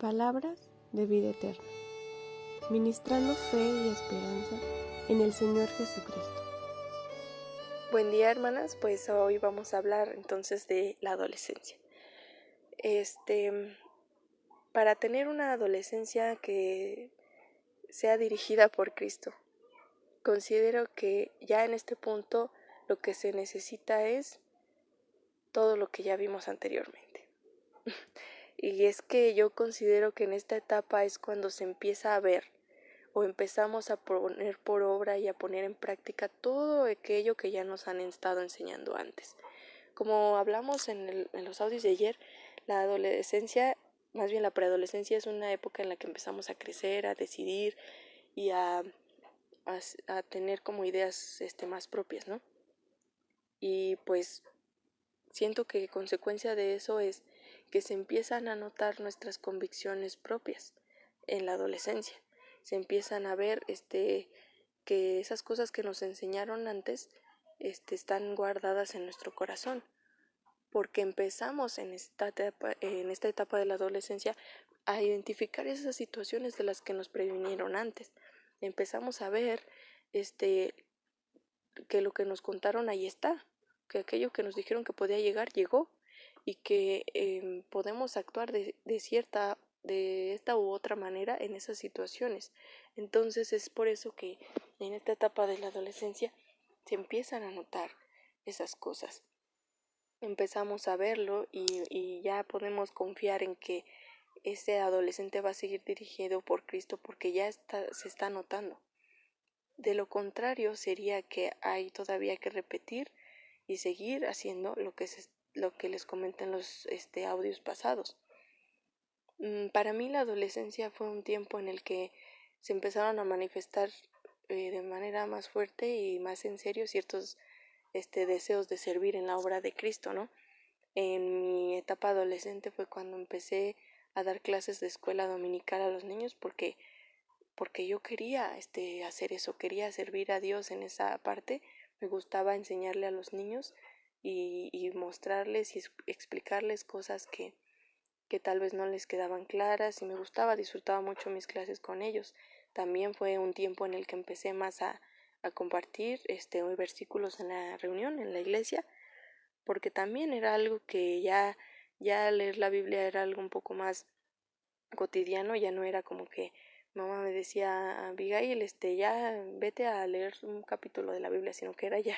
Palabras de vida eterna, ministrando fe y esperanza en el Señor Jesucristo. Buen día, hermanas, pues hoy vamos a hablar entonces de la adolescencia. Para tener una adolescencia que sea dirigida por Cristo, considero que ya en este punto lo que se necesita es todo lo que ya vimos anteriormente. Y es que yo considero que en esta etapa es cuando se empieza a ver o empezamos a poner por obra y a poner en práctica todo aquello que ya nos han estado enseñando antes. Como hablamos en los audios de ayer, la adolescencia, más bien la preadolescencia, es una época en la que empezamos a crecer, a decidir y a tener como ideas más propias, ¿no? Y pues siento que consecuencia de eso es que se empiezan a notar nuestras convicciones propias en la adolescencia. Se empiezan a ver que esas cosas que nos enseñaron antes están guardadas en nuestro corazón, porque empezamos en esta etapa de la adolescencia a identificar esas situaciones de las que nos previnieron antes. Empezamos a ver que lo que nos contaron ahí está, que aquello que nos dijeron que podía llegar, llegó, y que podemos actuar de esta u otra manera en esas situaciones. Entonces es por eso que en esta etapa de la adolescencia se empiezan a notar esas cosas. Empezamos a verlo y ya podemos confiar en que ese adolescente va a seguir dirigido por Cristo porque ya se está notando. De lo contrario sería que hay todavía que repetir y seguir haciendo lo que les comenté en los audios pasados. Para mí la adolescencia fue un tiempo en el que se empezaron a manifestar de manera más fuerte y más en serio ciertos deseos de servir en la obra de Cristo, ¿no? En mi etapa adolescente fue cuando empecé a dar clases de escuela dominical a los niños porque yo quería hacer eso, quería servir a Dios en esa parte. Me gustaba enseñarle a los niños y mostrarles y explicarles cosas que tal vez no les quedaban claras, y me gustaba, disfrutaba mucho mis clases con ellos. También fue un tiempo en el que empecé más a compartir versículos en la reunión, en la iglesia, porque también era algo que ya leer la Biblia era algo un poco más cotidiano. Ya no era como que mamá me decía: Abigail, ya vete a leer un capítulo de la Biblia, sino que era ya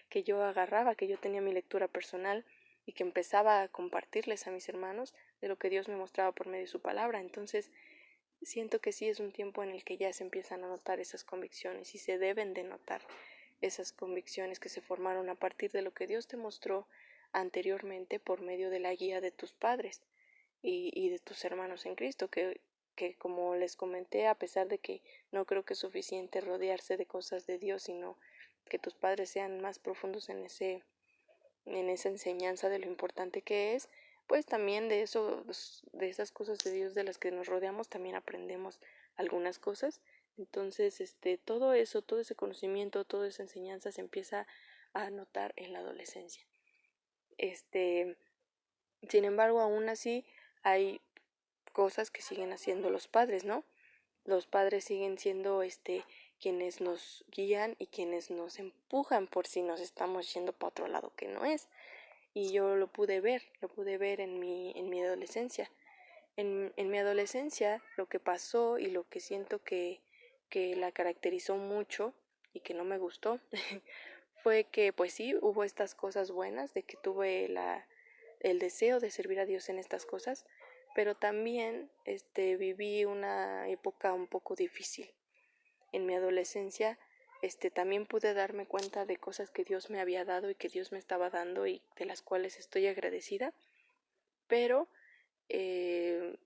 que yo agarraba, que yo tenía mi lectura personal y que empezaba a compartirles a mis hermanos de lo que Dios me mostraba por medio de su palabra. Entonces siento que sí es un tiempo en el que ya se empiezan a notar esas convicciones, y se deben de notar esas convicciones que se formaron a partir de lo que Dios te mostró anteriormente por medio de la guía de tus padres y de tus hermanos en Cristo, que como les comenté, a pesar de que no creo que es suficiente rodearse de cosas de Dios, sino que tus padres sean más profundos en esa enseñanza de lo importante que es, pues también de esas cosas de Dios de las que nos rodeamos también aprendemos algunas cosas. Entonces, todo eso, todo ese conocimiento, toda esa enseñanza se empieza a notar en la adolescencia. Sin embargo, aún así hay cosas que siguen haciendo los padres, ¿no? Los padres siguen siendo quienes nos guían y quienes nos empujan por si nos estamos yendo para otro lado que no es. Y yo lo pude ver en mi adolescencia. En mi adolescencia lo que pasó y lo que siento que la caracterizó mucho y que no me gustó fue que pues sí, hubo estas cosas buenas, de que tuve el deseo de servir a Dios en estas cosas, pero también viví una época un poco difícil. En mi adolescencia también pude darme cuenta de cosas que Dios me había dado y que Dios me estaba dando y de las cuales estoy agradecida, pero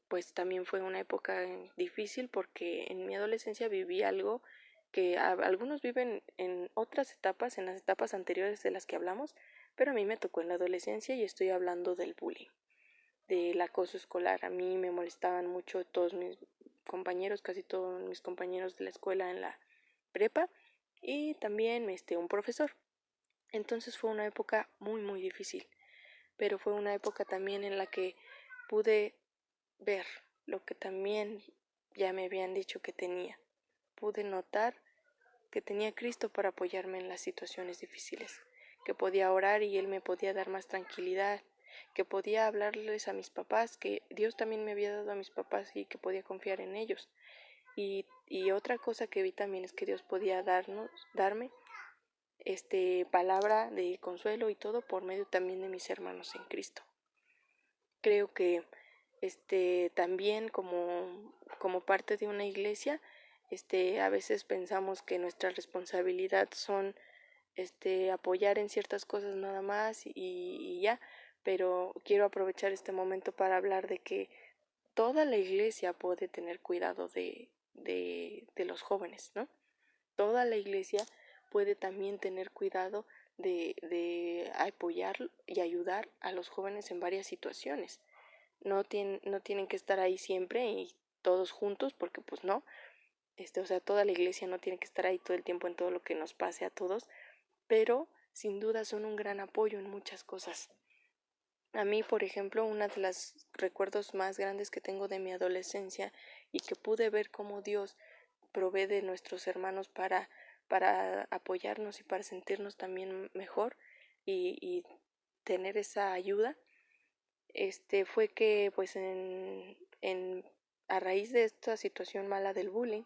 pues también fue una época difícil porque en mi adolescencia viví algo que algunos viven en otras etapas, en las etapas anteriores de las que hablamos, pero a mí me tocó en la adolescencia y estoy hablando del bullying, del acoso escolar. A mí me molestaban mucho todos mis compañeros, casi todos mis compañeros de la escuela en la prepa, y también un profesor. Entonces fue una época muy muy difícil, pero fue una época también en la que pude ver lo que también ya me habían dicho que tenía. Pude notar que tenía a Cristo para apoyarme en las situaciones difíciles, que podía orar y Él me podía dar más tranquilidad, que podía hablarles a mis papás, que Dios también me había dado a mis papás y que podía confiar en ellos. Y otra cosa que vi también es que Dios podía darme palabra de consuelo y todo por medio también de mis hermanos en Cristo. Creo que también como parte de una iglesia, a veces pensamos que nuestra responsabilidad son apoyar en ciertas cosas nada más y ya, pero quiero aprovechar este momento para hablar de que toda la iglesia puede tener cuidado de los jóvenes, ¿no? Toda la iglesia puede también tener cuidado de apoyar y ayudar a los jóvenes en varias situaciones. No tienen que estar ahí siempre y todos juntos, porque pues no, toda la iglesia no tiene que estar ahí todo el tiempo en todo lo que nos pase a todos, pero sin duda son un gran apoyo en muchas cosas. A mí, por ejemplo, uno de los recuerdos más grandes que tengo de mi adolescencia y que pude ver cómo Dios provee de nuestros hermanos para apoyarnos y para sentirnos también mejor y tener esa ayuda, fue que pues a raíz de esta situación mala del bullying,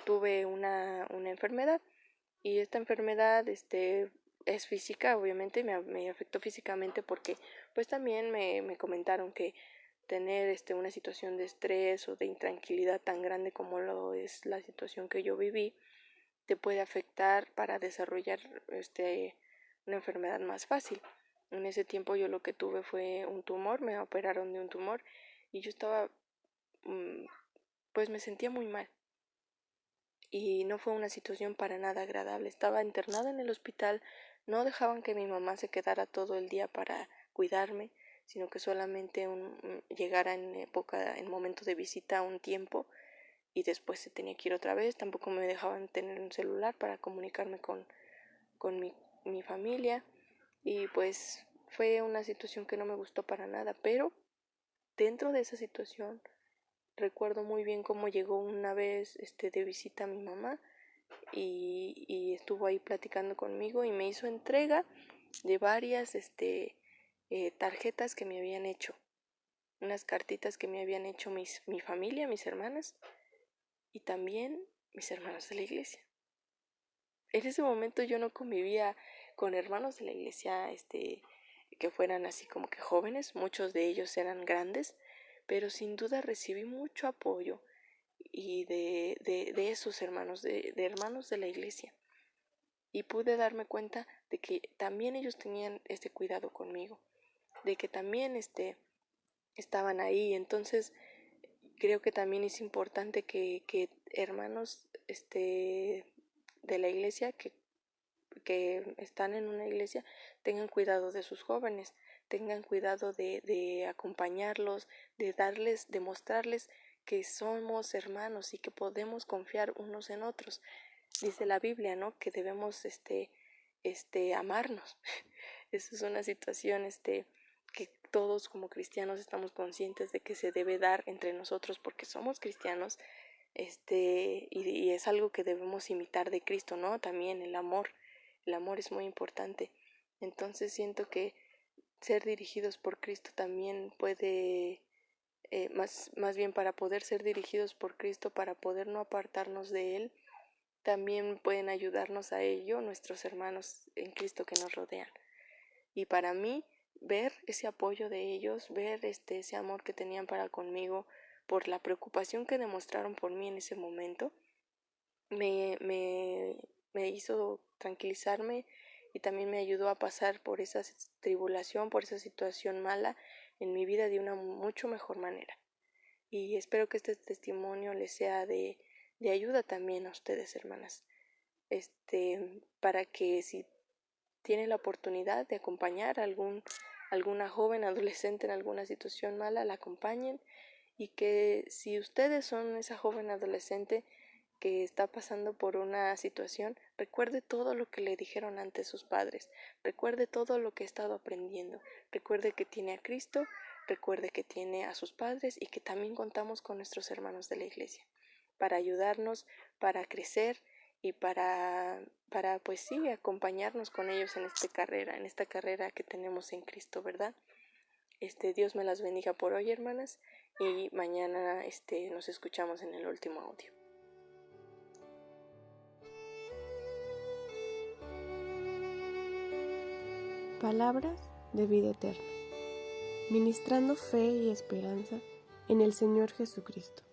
tuve una enfermedad y esta enfermedad es física, obviamente me afectó físicamente porque pues también me comentaron que tener una situación de estrés o de intranquilidad tan grande como lo es la situación que yo viví te puede afectar para desarrollar una enfermedad más fácil. En ese tiempo yo lo que tuve fue un tumor, me operaron de un tumor y yo estaba pues me sentía muy mal. Y no fue una situación para nada agradable. Estaba internada en el hospital, no dejaban que mi mamá se quedara todo el día para cuidarme, sino que solamente llegara en momento de visita un tiempo y después se tenía que ir otra vez. Tampoco me dejaban tener un celular para comunicarme con mi familia y pues fue una situación que no me gustó para nada, pero dentro de esa situación recuerdo muy bien cómo llegó una vez de visita a mi mamá y estuvo ahí platicando conmigo y me hizo entrega de varias tarjetas que me habían hecho, unas cartitas que me habían hecho mi familia, mis hermanas y también mis hermanos de la iglesia. En ese momento yo no convivía con hermanos de la iglesia que fueran así como que jóvenes, muchos de ellos eran grandes, pero sin duda recibí mucho apoyo y de esos hermanos, de hermanos de la iglesia. Y pude darme cuenta de que también ellos tenían este cuidado conmigo, de que también estaban ahí. Entonces creo que también es importante que hermanos de la iglesia que están en una iglesia tengan cuidado de sus jóvenes, tengan cuidado de acompañarlos, de mostrarles que somos hermanos y que podemos confiar unos en otros. Dice la Biblia, ¿no? Que debemos amarnos. Esa es una situación que todos como cristianos estamos conscientes de que se debe dar entre nosotros porque somos cristianos, y es algo que debemos imitar de Cristo, ¿no? También el amor es muy importante. Entonces siento que ser dirigidos por Cristo también puede, más bien para poder ser dirigidos por Cristo, para poder no apartarnos de Él, también pueden ayudarnos a ello nuestros hermanos en Cristo que nos rodean. Y para mí, ver ese apoyo de ellos, ver ese amor que tenían para conmigo, por la preocupación que demostraron por mí en ese momento, me hizo tranquilizarme y también me ayudó a pasar por esa tribulación, por esa situación mala en mi vida de una mucho mejor manera. Y espero que este testimonio les sea de ayuda también a ustedes, hermanas. Para que si tienen la oportunidad de acompañar a alguna joven adolescente en alguna situación mala, la acompañen y que si ustedes son esa joven adolescente que está pasando por una situación, recuerde todo lo que le dijeron antes sus padres, recuerde todo lo que ha estado aprendiendo, recuerde que tiene a Cristo, recuerde que tiene a sus padres y que también contamos con nuestros hermanos de la iglesia para ayudarnos, para crecer y para pues sí, acompañarnos con ellos en esta carrera que tenemos en Cristo, ¿verdad? Dios me las bendiga por hoy, hermanas, y mañana nos escuchamos en el último audio. Palabras de vida eterna, ministrando fe y esperanza en el Señor Jesucristo.